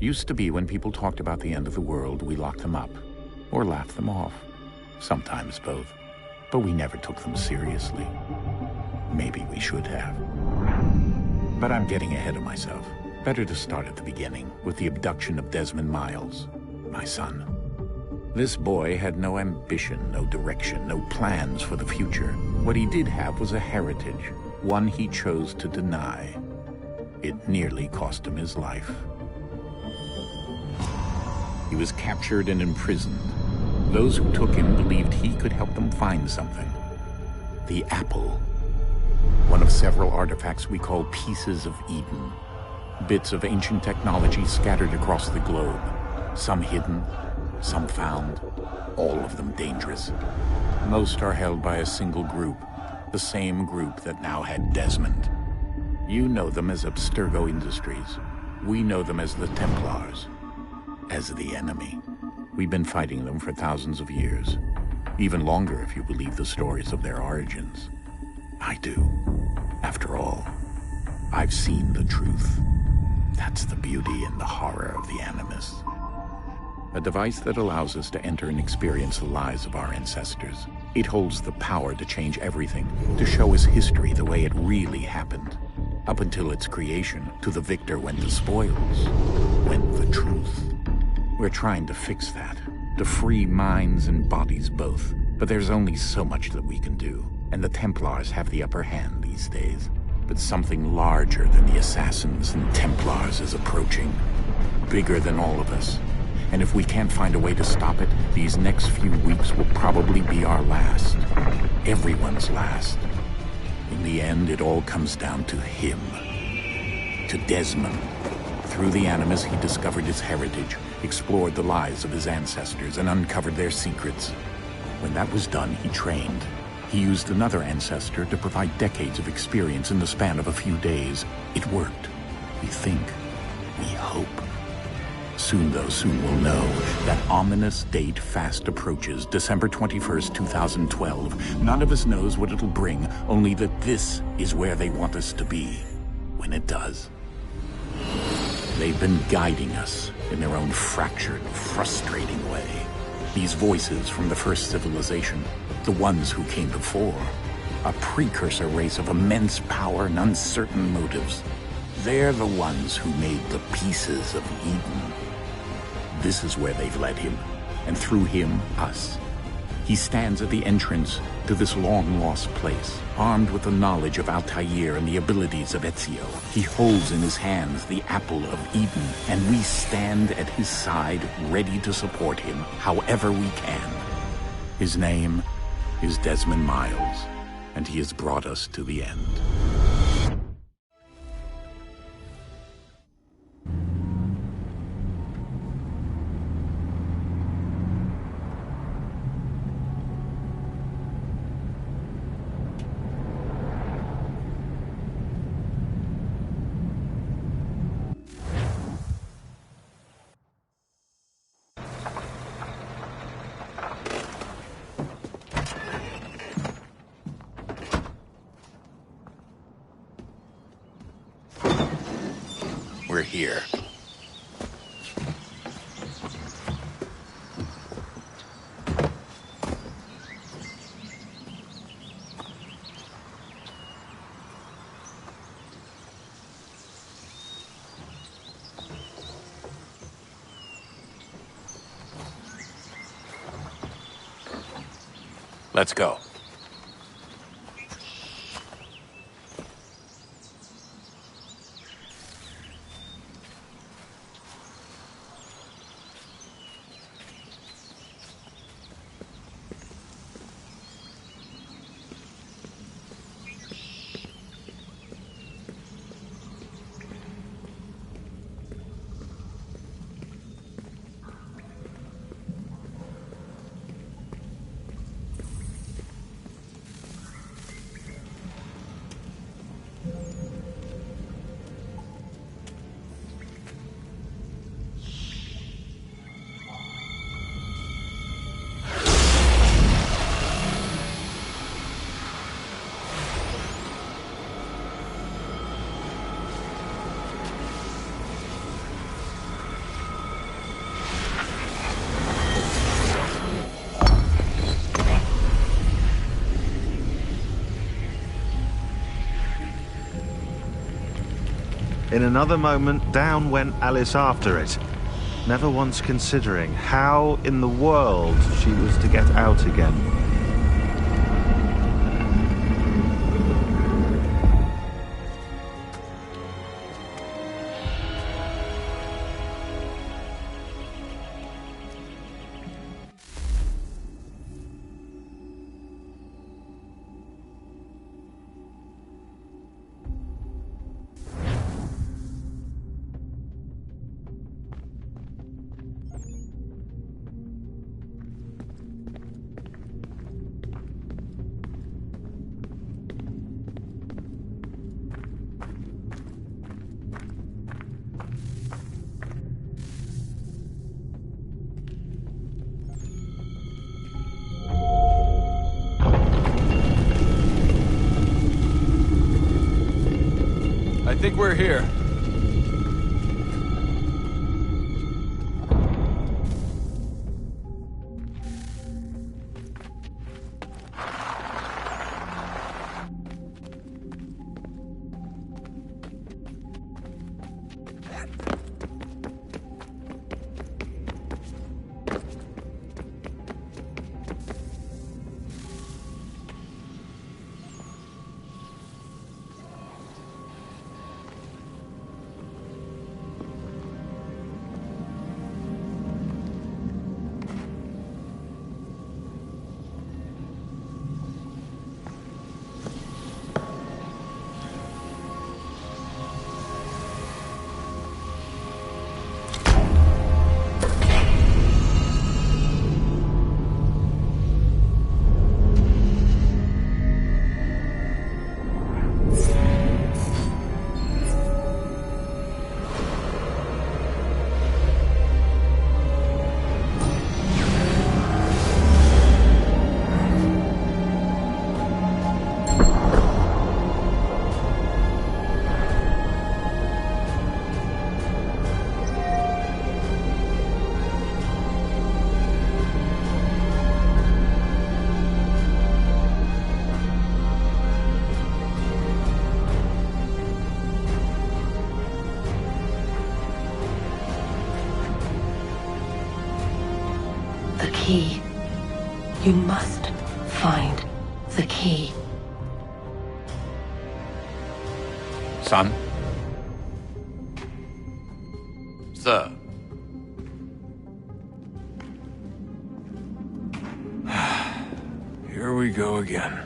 Used to be when people talked about the end of the world, we locked them up, or laughed them off. Sometimes both. But we never took them seriously. Maybe we should have. But I'm getting ahead of myself. Better to start at the beginning, with the abduction of Desmond Miles, my son. This boy had no ambition, no direction, no plans for the future. What he did have was a heritage, one he chose to deny. It nearly cost him his life. He was captured and imprisoned. Those who took him believed he could help them find something. The apple. One of several artifacts we call pieces of Eden. Bits of ancient technology scattered across the globe. Some hidden, some found, all of them dangerous. Most are held by a single group, the same group that now had Desmond. You know them as Abstergo Industries. We know them as the Templars. As the enemy. We've been fighting them for thousands of years. Even longer if you believe the stories of their origins. I do. After all, I've seen the truth. That's the beauty and the horror of the Animus. A device that allows us to enter and experience the lives of our ancestors. It holds the power to change everything, to show us history the way it really happened. Up until its creation, to the victor went the spoils, went the truth. We're trying to fix that, to free minds and bodies both. But there's only so much that we can do, and the Templars have the upper hand these days. But something larger than the Assassins and Templars is approaching, bigger than all of us. And if we can't find a way to stop it, these next few weeks will probably be our last. Everyone's last. In the end, it all comes down to him. To Desmond. Through the Animus, he discovered his heritage, explored the lives of his ancestors, and uncovered their secrets. When that was done, he trained. He used another ancestor to provide decades of experience in the span of a few days. It worked. We think. We hope. Soon, though, soon we'll know. That ominous date fast approaches, December 21st, 2012. None of us knows what it'll bring, only that this is where they want us to be. When it does. They've been guiding us in their own fractured, frustrating way. These voices from the first civilization, the ones who came before, a precursor race of immense power and uncertain motives. They're the ones who made the pieces of Eden. This is where they've led him, and through him, us. He stands at the entrance to this long-lost place, armed with the knowledge of Altair and the abilities of Ezio. He holds in his hands the apple of Eden, and we stand at his side, ready to support him, however we can. His name is Desmond Miles, and he has brought us to the end. We're here. Let's go. In another moment, down went Alice after it, never once considering how in the world she was to get out again. I think we're here. The key. You must find the key. Son? Sir. Here we go again.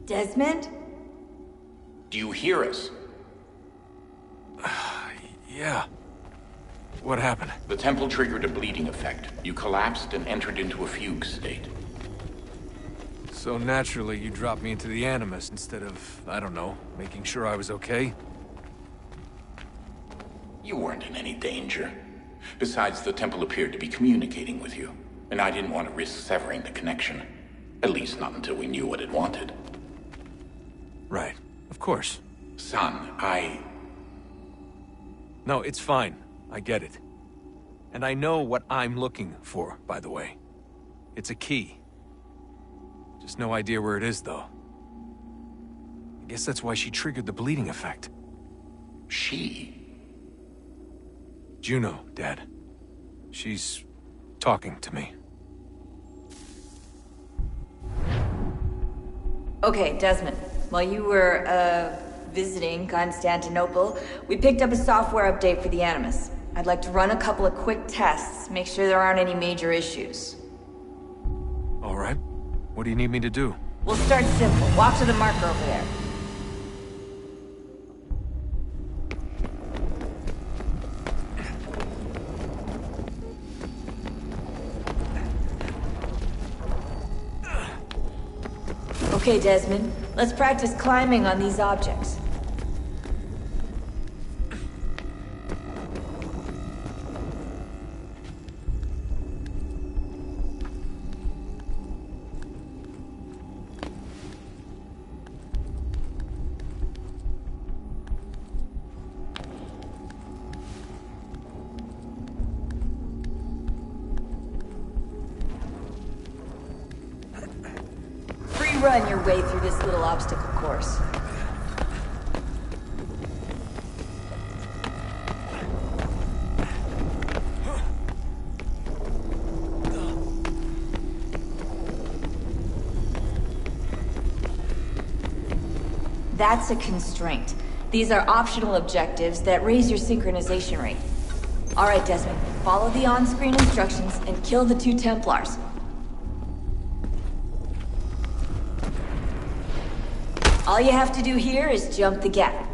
Desmond? Do you hear us? Yeah. What happened? The temple triggered a bleeding effect. You collapsed and entered into a fugue state. So naturally, you dropped me into the Animus instead of, I don't know, making sure I was okay? You weren't in any danger. Besides, the temple appeared to be communicating with you, and I didn't want to risk severing the connection. At least not until we knew what it wanted. Right. Of course. Son, No, it's fine. I get it. And I know what I'm looking for, by the way. It's a key. Just no idea where it is, though. I guess that's why she triggered the bleeding effect. She? Juno, Dad. She's talking to me. Okay, Desmond. While you were, visiting Constantinople, we picked up a software update for the Animus. I'd like to run a couple of quick tests, make sure there aren't any major issues. All right. What do you need me to do? We'll start simple. Walk to the marker over there. Okay, Desmond. Let's practice climbing on these objects. Run your way through this little obstacle course. That's a constraint. These are optional objectives that raise your synchronization rate. All right, Desmond, follow the on-screen instructions and kill the 2 Templars. All you have to do here is jump the gap.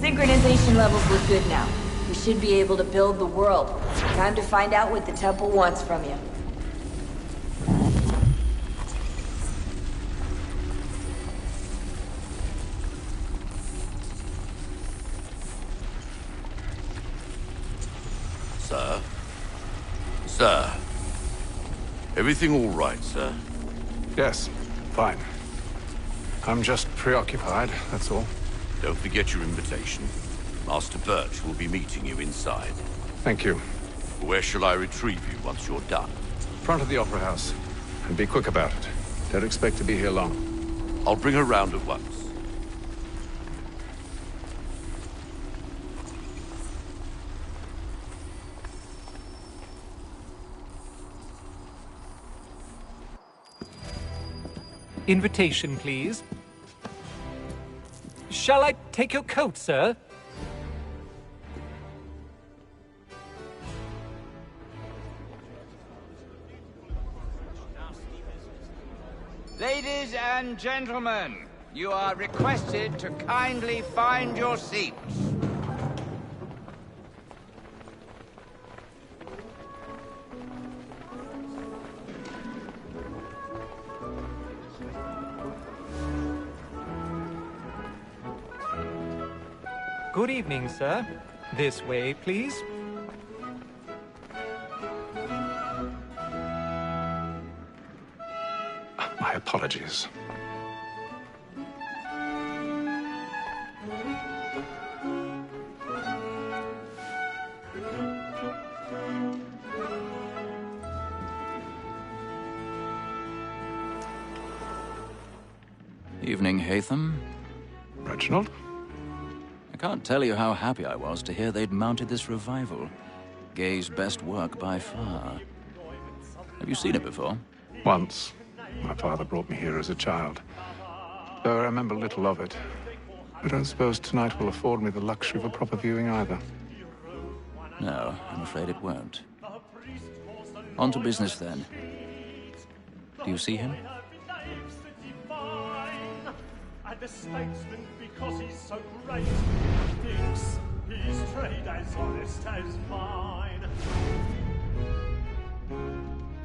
Synchronization levels look good now. We should be able to build the world. Time to find out what the temple wants from you. Sir? Sir? Everything all right, sir? Yes, fine. I'm just preoccupied, that's all. Don't forget your invitation. Master Birch will be meeting you inside. Thank you. Where shall I retrieve you once you're done? Front of the Opera House. And be quick about it. Don't expect to be here long. I'll bring her round at once. Invitation, please. Shall I take your coat, sir? Ladies and gentlemen, you are requested to kindly find your seats. Good evening, sir. This way, please. My apologies. Evening, Hatham. Reginald? I can't tell you how happy I was to hear they'd mounted this revival. Gay's best work by far. Have you seen it before? Once. My father brought me here as a child. Though I remember little of it. I don't suppose tonight will afford me the luxury of a proper viewing either. No, I'm afraid it won't. On to business, then. Do you see him? The statesman, because he's so great, thinks his trade as honest as mine.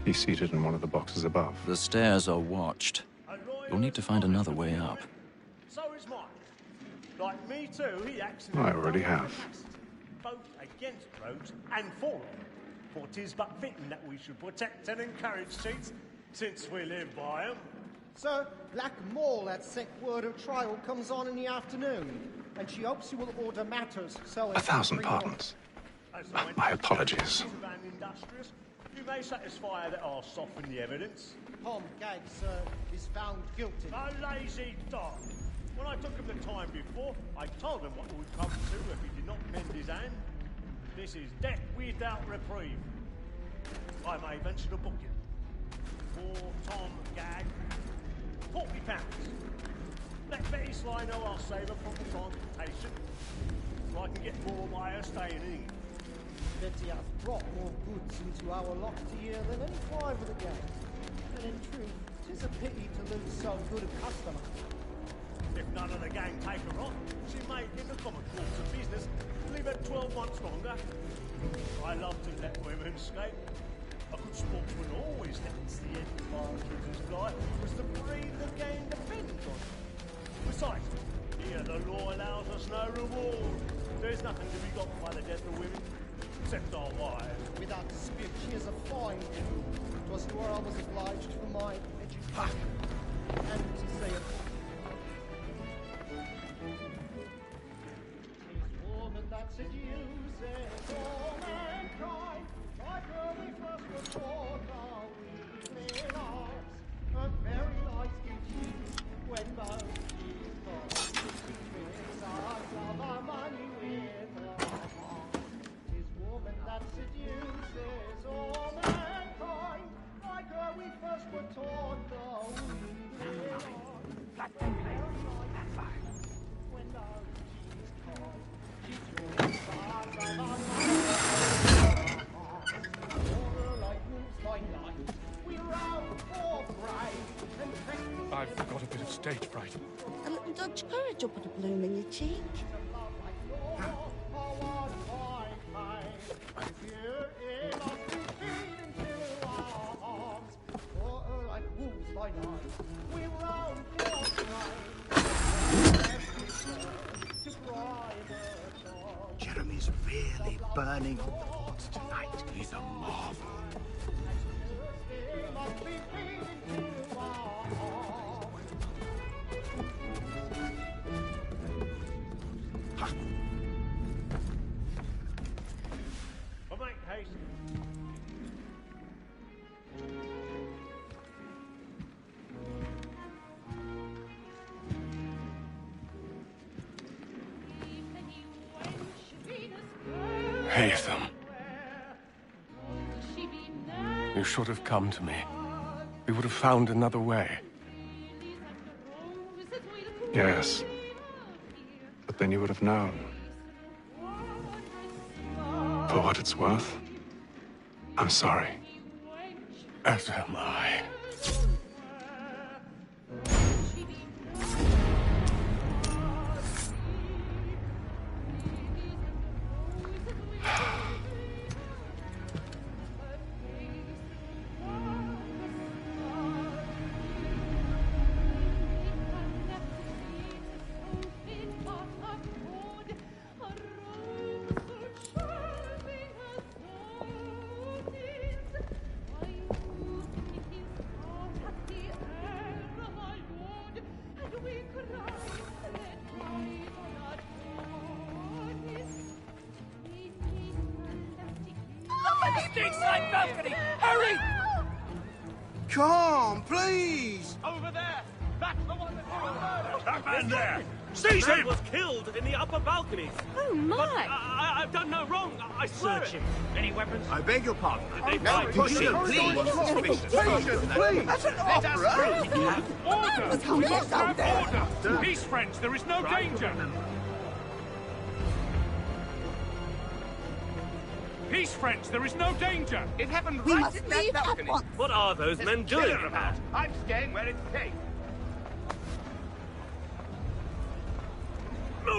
He's seated in one of the boxes above. The stairs are watched. you'll need to find another way up. So is mine. Like me too, he actually... I already have. Both against roads and for them. For 'tis but fitting that we should protect and encourage cheats, since we live by them. Sir, Black Mole had sent word her trial comes on in the afternoon, and she hopes you will order matters so... 1,000 pardons. My apologies. You may satisfy that I'll soften the evidence. Tom Gaggs, sir, is found guilty. A lazy dog. When I took him the time before, I told him what would come to if he did not mend his hand. This is death without reprieve. I may venture to book him. For Tom Gagg, £40. Let Betty Sly know I'll save her from the transportation, so I can get more by her staying in. Betty hath brought more goods into our locked year than any 5 of the gang. And in truth, 'tis a pity to lose so good a customer. If none of the gang take her on, she may, in the common course of business, leave her 12 months longer. I love to let women escape. A good sportsman always thinks the advantage of his life was the breed the game depends on. Besides, here the law allows us no reward. There's nothing to be got by the death of women, except our wives. Without dispute, she is a fine woman. 'Twas to her I was obliged for my education. And to say it. Woman that seduces all mankind, like her we first were taught our weakling arms. Her very lies give cheek when both is gone. She wins us of our money with her heart. 'Tis woman that seduces all mankind, like her we first were taught our weakling arms. When both is gone. I've got a bit of stage fright. A little Dutch courage will put a bloom in your cheek. Jeremy's really burning on the pots tonight. He's a marvel. Haytham. You should have come to me. We would have found another way. Yes. But then you would have known. For what it's worth, I'm sorry. As am I. Stateside balcony! Hurry! Come, please! Over there! That's the one that you murdered! That man there! Seize him! was killed in the upper balconies. Oh, my! I've done no wrong. I swear Search him. Any weapons? I beg your pardon. Now push him, please! Please! That's an opera! Order! We must have order! Peace, friends, there is no danger! Peace, friends, there is no danger! It happened We right must in that leave at balcony. once. What are those men doing about? I'm staying where it's safe.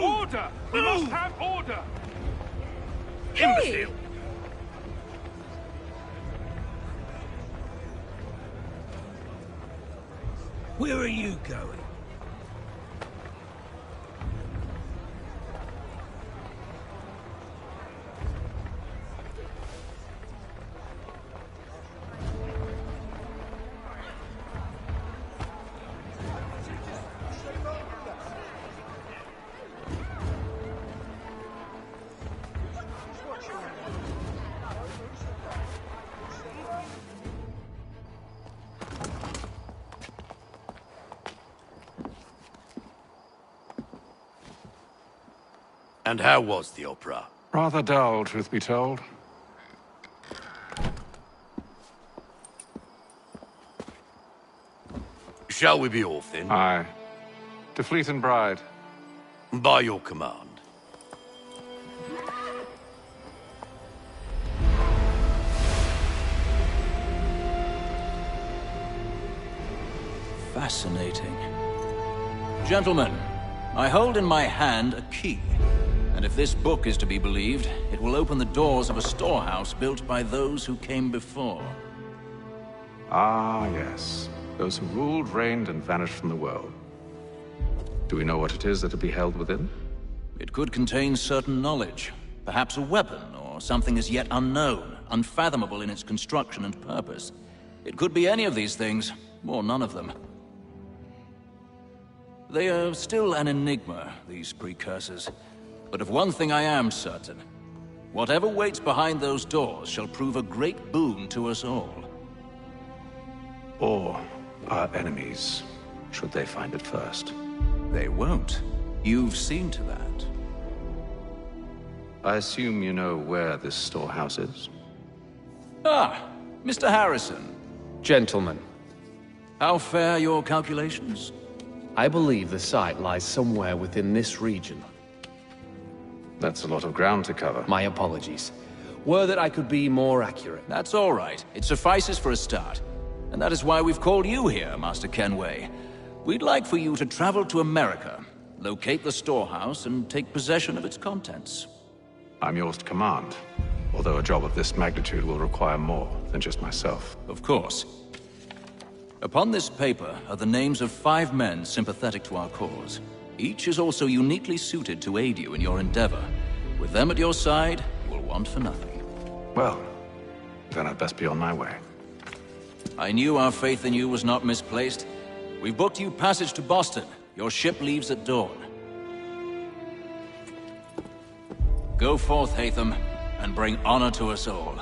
Order! We must have order! Imbecile! Where are you going? And how was the opera? Rather dull, truth be told. Shall we be off then? Aye. To Fleet and Bride. By your command. Fascinating. Gentlemen, I hold in my hand a key. And if this book is to be believed, it will open the doors of a storehouse built by those who came before. Ah, yes. Those who ruled, reigned, and vanished from the world. Do we know what it is that will be held within? It could contain certain knowledge. Perhaps a weapon, or something as yet unknown, unfathomable in its construction and purpose. It could be any of these things, or none of them. They are still an enigma, these precursors. But of one thing I am certain. Whatever waits behind those doors shall prove a great boon to us all. Or our enemies, should they find it first. They won't. You've seen to that. I assume you know where this storehouse is? Ah, Mr. Harrison. Gentlemen, How fare your calculations? I believe the site lies somewhere within this region. That's a lot of ground to cover. My apologies. Were that I could be more accurate. That's all right. It suffices for a start. And that is why we've called you here, Master Kenway. We'd like for you to travel to America, locate the storehouse, and take possession of its contents. I'm yours to command, although a job of this magnitude will require more than just myself. Of course. Upon this paper are the names of 5 men sympathetic to our cause. Each is also uniquely suited to aid you in your endeavor. With them at your side, you will want for nothing. Well, then I'd best be on my way. I knew our faith in you was not misplaced. We've booked you passage to Boston. Your ship leaves at dawn. Go forth, Hatham, and bring honor to us all.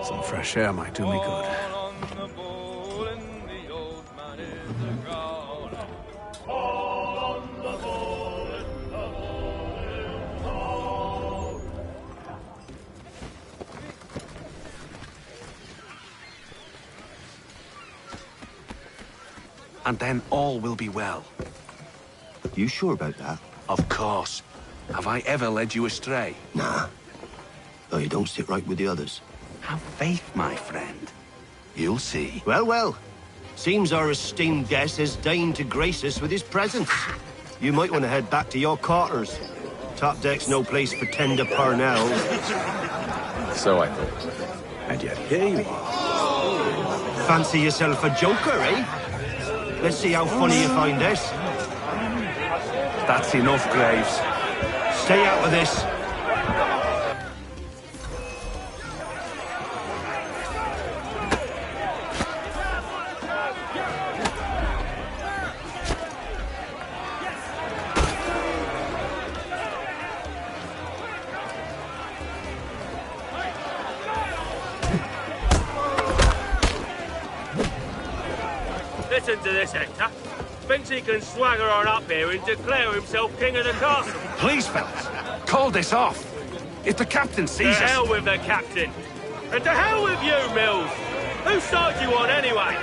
Some fresh air might do me good. And then all will be well. You sure about that? Of course. Have I ever led you astray? Nah. Though you don't sit right with the others. Have faith, my friend. You'll see. Well, well. Seems our esteemed guest has deigned to grace us with his presence. You might want to head back to your quarters. Top deck's no place for tender Parnell. So I thought. And yet here you are. Fancy yourself a joker, eh? Let's see how funny you find this. That's enough, Graves. Stay out of this. Listen to this, Hector. Thinks he can swagger on up here and declare himself king of the castle. Please, fellas, call this off. If the captain sees us... To hell with the captain. And to hell with you, Mills. Whose side you on, anyway?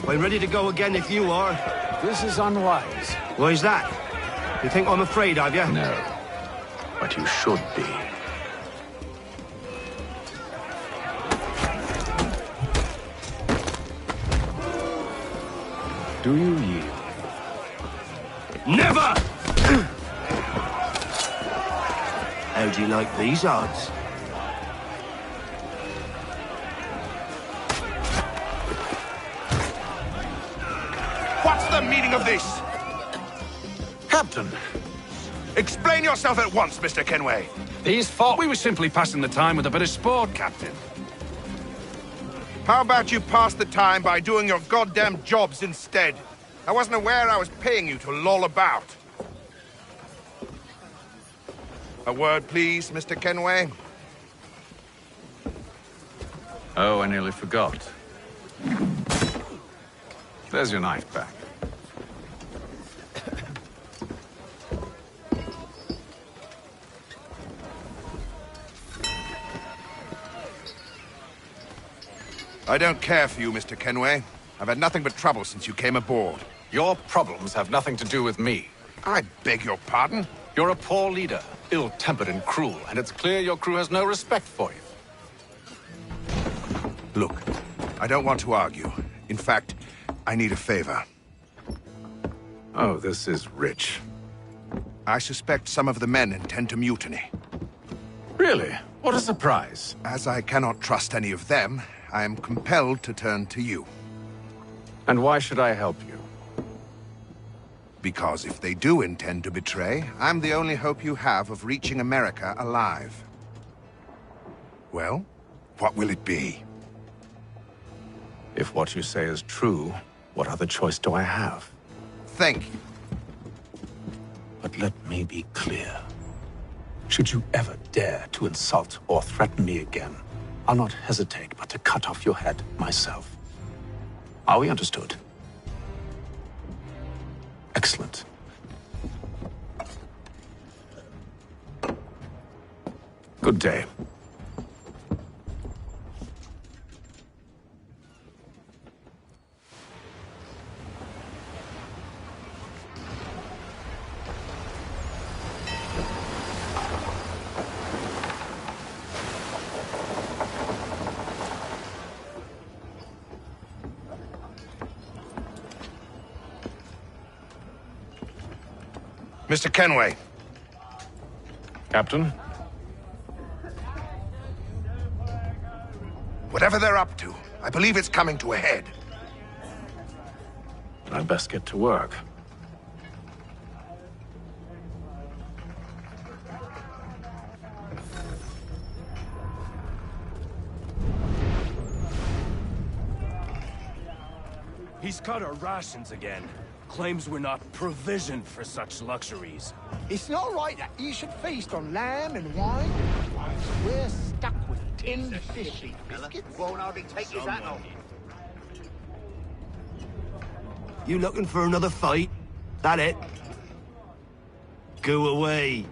I'm ready to go again if you are. This is unwise. Why's that? You think I'm afraid of you? No. But you should be. Do you yield? Never! How do you like these odds? What's the meaning of this? Captain! Explain yourself at once, Mr. Kenway. These fought. We were simply passing the time with a bit of sport, Captain. How about you pass the time by doing your goddamn jobs instead? I wasn't aware I was paying you to loll about. A word, please, Mr. Kenway. Oh, I nearly forgot. There's your knife back. I don't care for you, Mr. Kenway. I've had nothing but trouble since you came aboard. Your problems have nothing to do with me. I beg your pardon? You're a poor leader, ill-tempered and cruel, and it's clear your crew has no respect for you. Look, I don't want to argue. In fact, I need a favor. Oh, this is rich. I suspect some of the men intend to mutiny. Really? What a surprise. As I cannot trust any of them, I am compelled to turn to you. And why should I help you? Because if they do intend to betray, I'm the only hope you have of reaching America alive. Well, what will it be? If what you say is true, what other choice do I have? Thank you. But let me be clear. Should you ever dare to insult or threaten me again, I'll not hesitate but to cut off your head myself. Are we understood? Excellent. Good day. Mr. Kenway. Captain? Whatever they're up to, I believe it's coming to a head. I'd best get to work. He's cut our rations again. Claims we're not provisioned for such luxuries. It's not right that you should feast on lamb and wine, whilst we're stuck with tinned fish and biscuits. Won't hardly take his hat off. You looking for another fight? That it? Go away.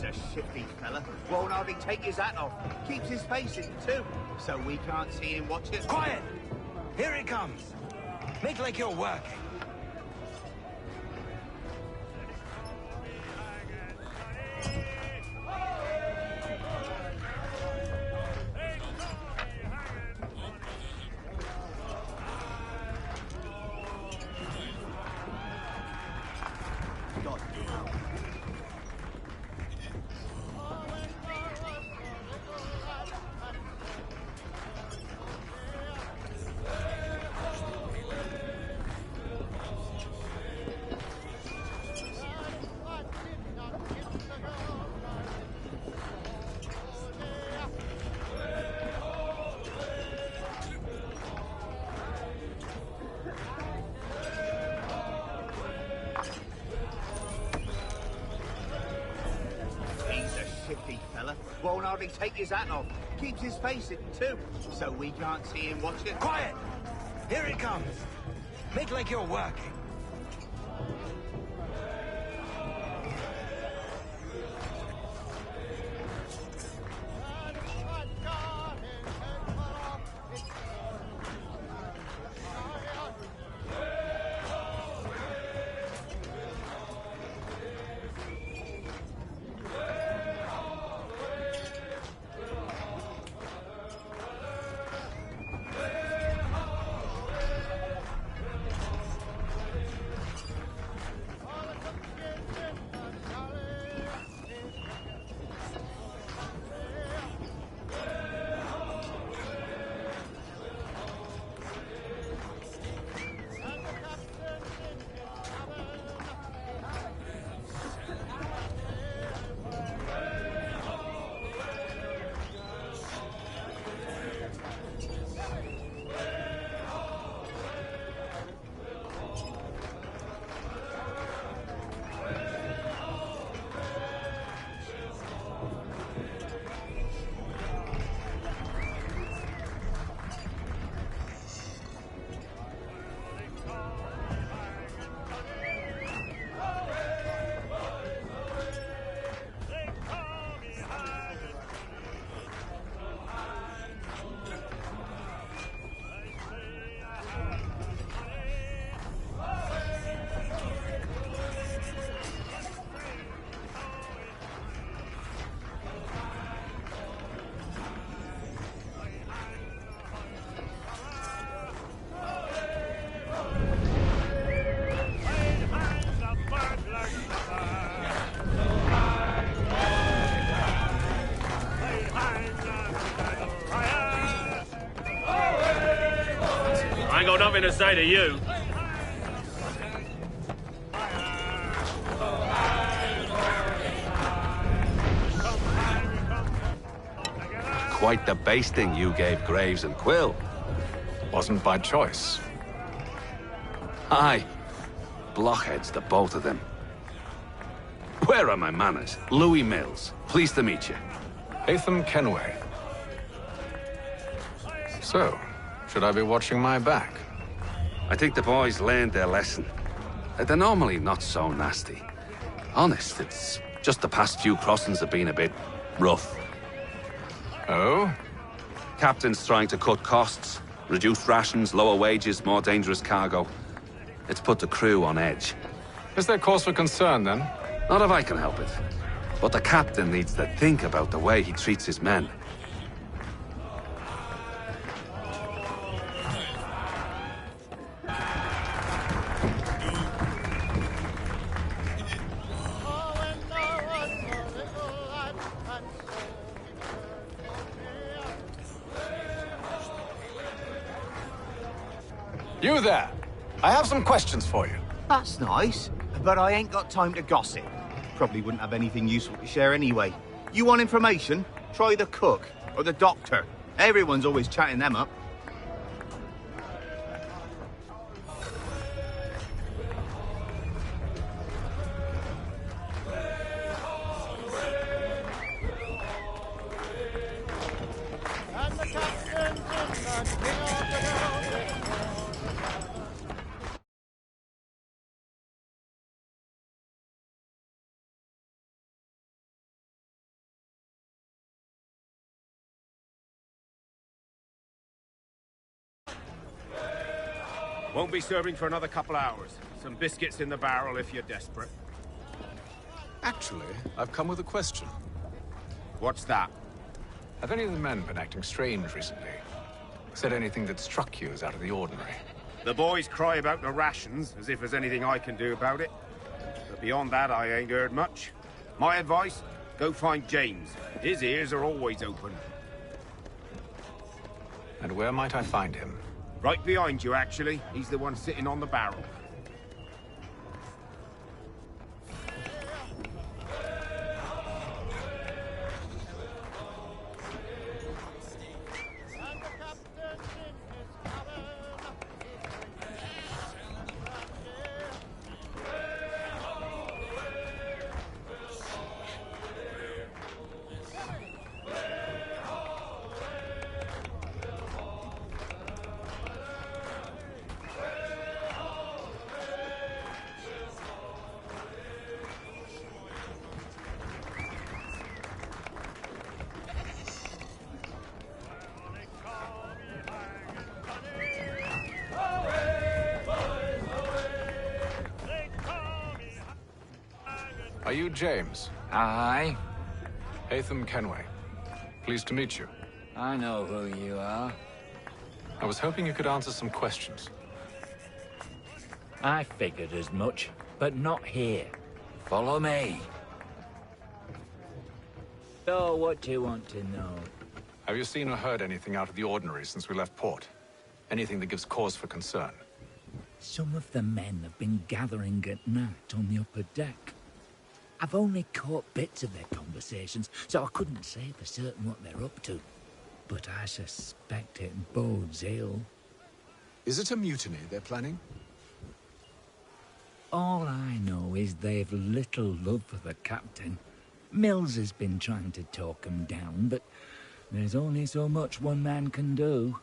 He's a shifty fella. Won't hardly take his hat off. Keeps his face in too, so we can't see him watch it. Quiet! Here he comes. Make like you're working. Won't hardly take his hat off. Keeps his face in too, so we can't see him watch it. Quiet! Here he comes. Make like you're working. I ain't got nothing to say to you. Quite the basting you gave Graves and Quill. Wasn't by choice. Aye. Blockheads, the both of them. Where are my manners? Louis Mills. Pleased to meet you. Hatham Kenway. So, should I be watching my back? I think the boys learned their lesson. They're normally not so nasty. Honest, it's just the past few crossings have been a bit rough. Oh? Captain's trying to cut costs, reduce rations, lower wages, more dangerous cargo. It's put the crew on edge. Is there cause for concern, then? Not if I can help it. But the captain needs to think about the way he treats his men. You there! I have some questions for you. That's nice, but I ain't got time to gossip. Probably wouldn't have anything useful to share anyway. You want information? Try the cook or the doctor. Everyone's always chatting them up. Won't be serving for another couple hours. Some biscuits in the barrel if you're desperate. Actually, I've come with a question. What's that? Have any of the men been acting strange recently? Said anything that struck you as out of the ordinary? The boys cry about the rations, as if there's anything I can do about it. But beyond that, I ain't heard much. My advice, go find James. His ears are always open. And where might I find him? Right behind you, actually. He's the one sitting on the barrel. Are you James? Aye. Hatham Kenway. Pleased to meet you. I know who you are. I was hoping you could answer some questions. I figured as much, but not here. Follow me. So, what do you want to know? Have you seen or heard anything out of the ordinary since we left port? Anything that gives cause for concern? Some of the men have been gathering at night on the upper deck. I've only caught bits of their conversations, so I couldn't say for certain what they're up to. But I suspect it bodes ill. Is it a mutiny they're planning? All I know is they've little love for the captain. Mills has been trying to talk 'em down, but there's only so much one man can do.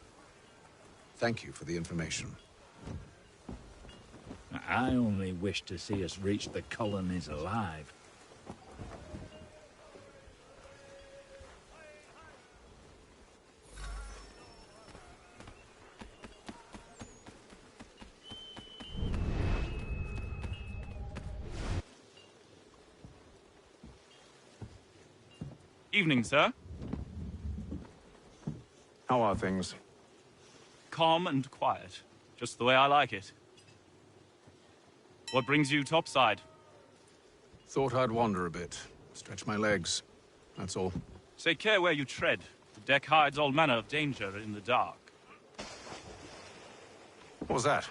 Thank you for the information. I only wish to see us reach the colonies alive. Evening, sir. How are things? Calm and quiet. Just the way I like it. What brings you topside? Thought I'd wander a bit. Stretch my legs. That's all. Take care where you tread. The deck hides all manner of danger in the dark. What was that?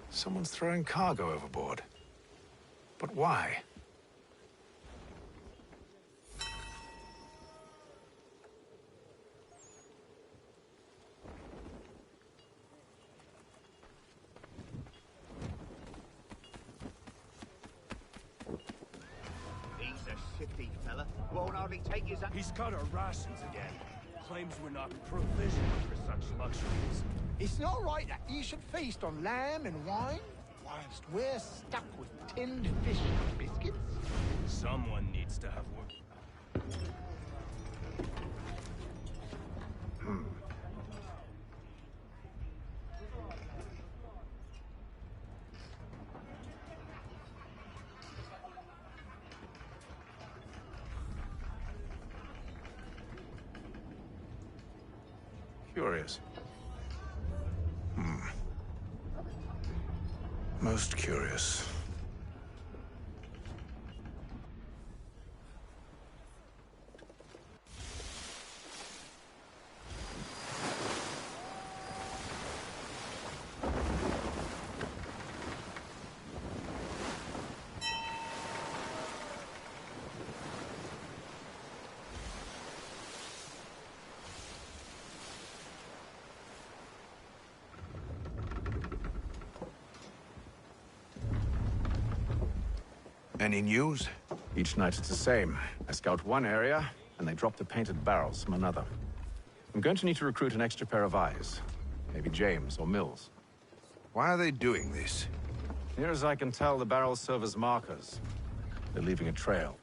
Someone's throwing cargo overboard. But why? He's a shifty fella. Won't hardly take his... He's cut our rations again. Claims we're not provisioned for such luxuries. It's not right that he should feast on lamb and wine, whilst we're stuck with tinned fish and biscuits. Someone needs to have work. Curious. Most curious. Any news? Each night it's the same. I scout one area, and they drop the painted barrels from another. I'm going to need to recruit an extra pair of eyes. Maybe James or Mills. Why are they doing this? Near as I can tell, the barrels serve as markers. They're leaving a trail.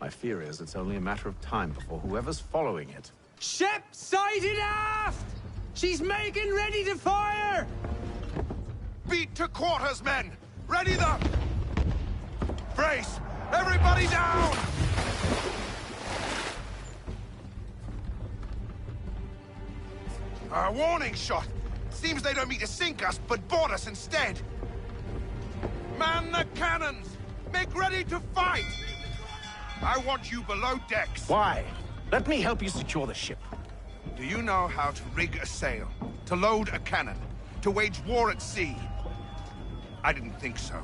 My fear is it's only a matter of time before whoever's following it Ship sighted aft! She's making ready to fire! Beat to quarters, men! Ready the... Brace! Everybody down! A warning shot! Seems they don't mean to sink us, but board us instead! Man the cannons! Make ready to fight! I want you below decks. Why? Let me help you secure the ship. Do you know how to rig a sail? To load a cannon? To wage war at sea? I didn't think so.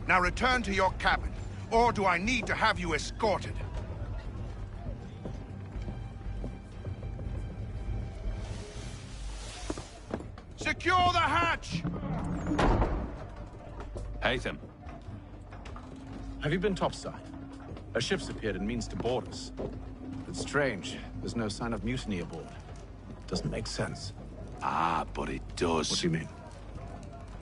Now return to your cabin, or do I need to have you escorted? Secure the hatch! Haytham. Have you been topside? A ship's appeared and means to board us. It's strange. There's no sign of mutiny aboard. Doesn't make sense. Ah, but it does. What do you mean?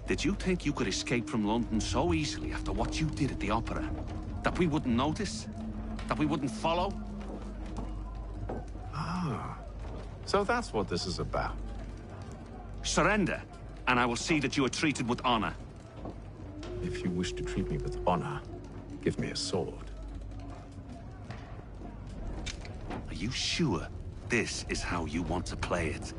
Did you think you could escape from London so easily after what you did at the opera? That we wouldn't notice? That we wouldn't follow? Ah. So that's what this is about. Surrender, and I will see that you are treated with honor. If you wish to treat me with honor, give me a sword. Are you sure this is how you want to play it?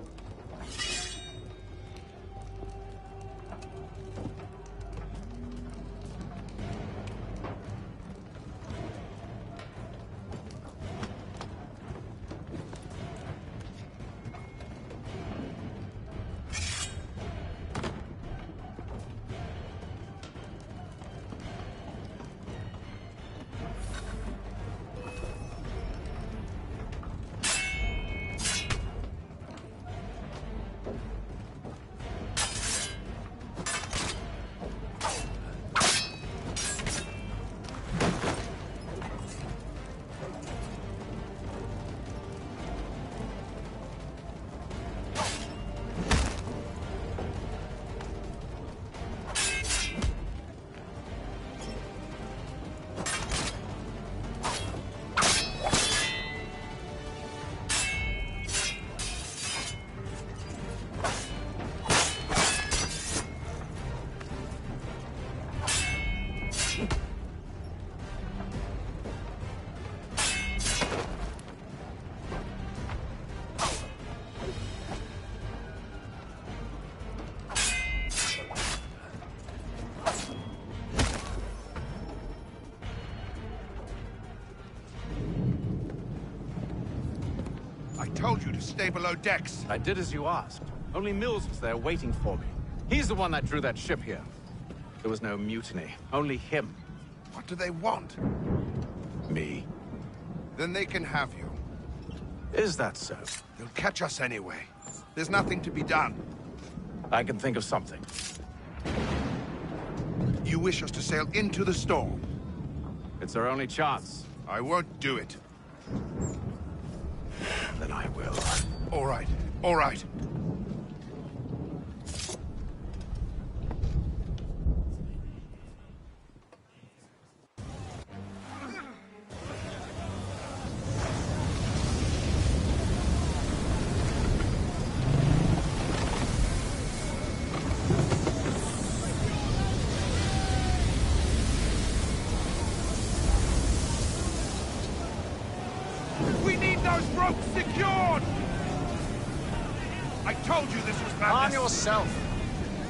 I told you to stay below decks. I did as you asked. Only Mills was there waiting for me. He's the one that drew that ship here. There was no mutiny, only him. What do they want? Me. Then they can have you. Is that so? They'll catch us anyway. There's nothing to be done. I can think of something. You wish us to sail into the storm? It's our only chance. I won't do it. Then I will. All right, all right. We need those ropes secured! I told you this was madness. Arm yourself.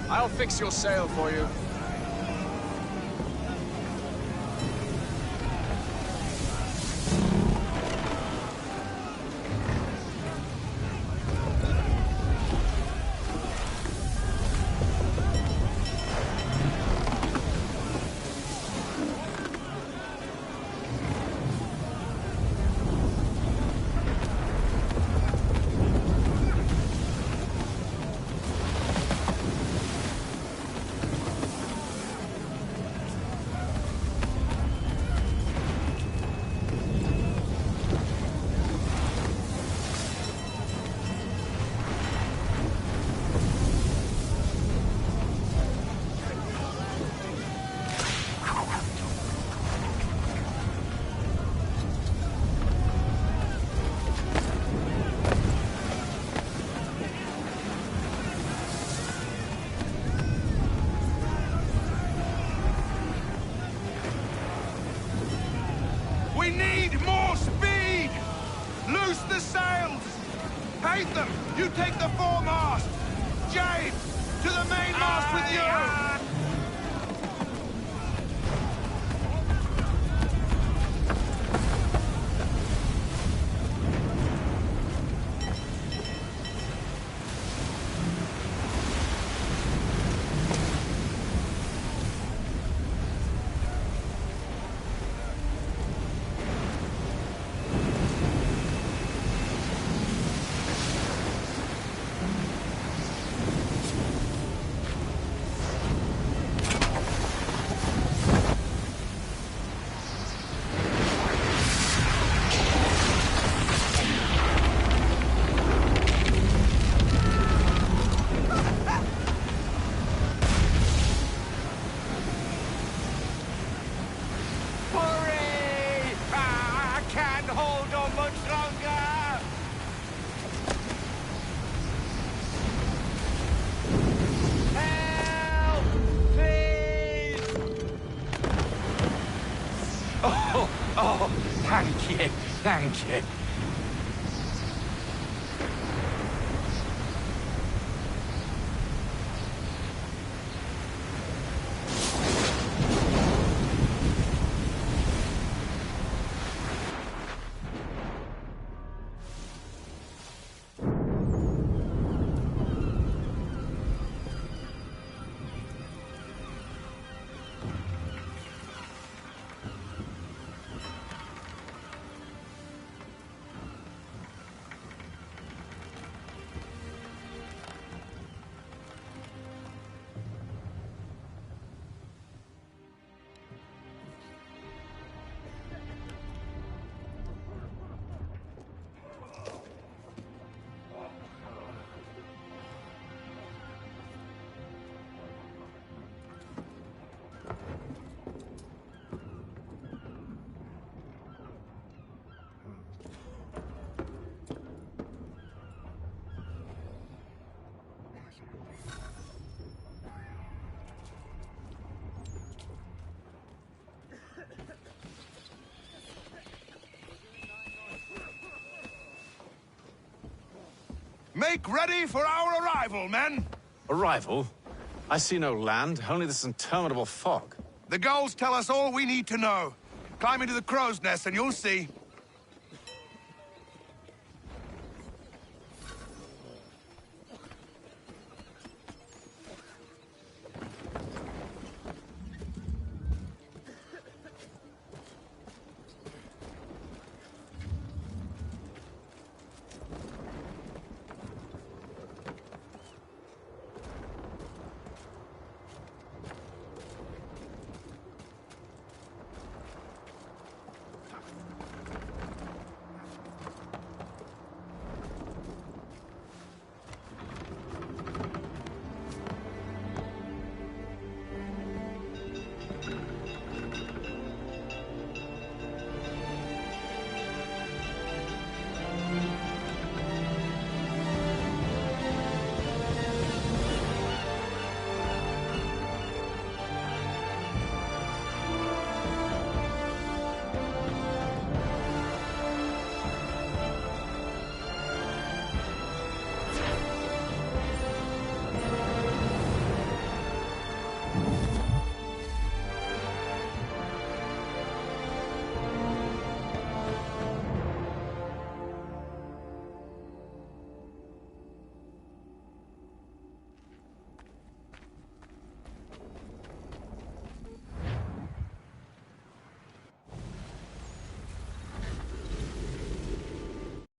I'll fix your sail for you. Evade them! You take the foremast! James! To the mainmast with you! Oh, thank you, thank you. Make ready for our arrival, men! Arrival? I see no land, only this interminable fog. The gulls tell us all we need to know. Climb into the crow's nest and you'll see.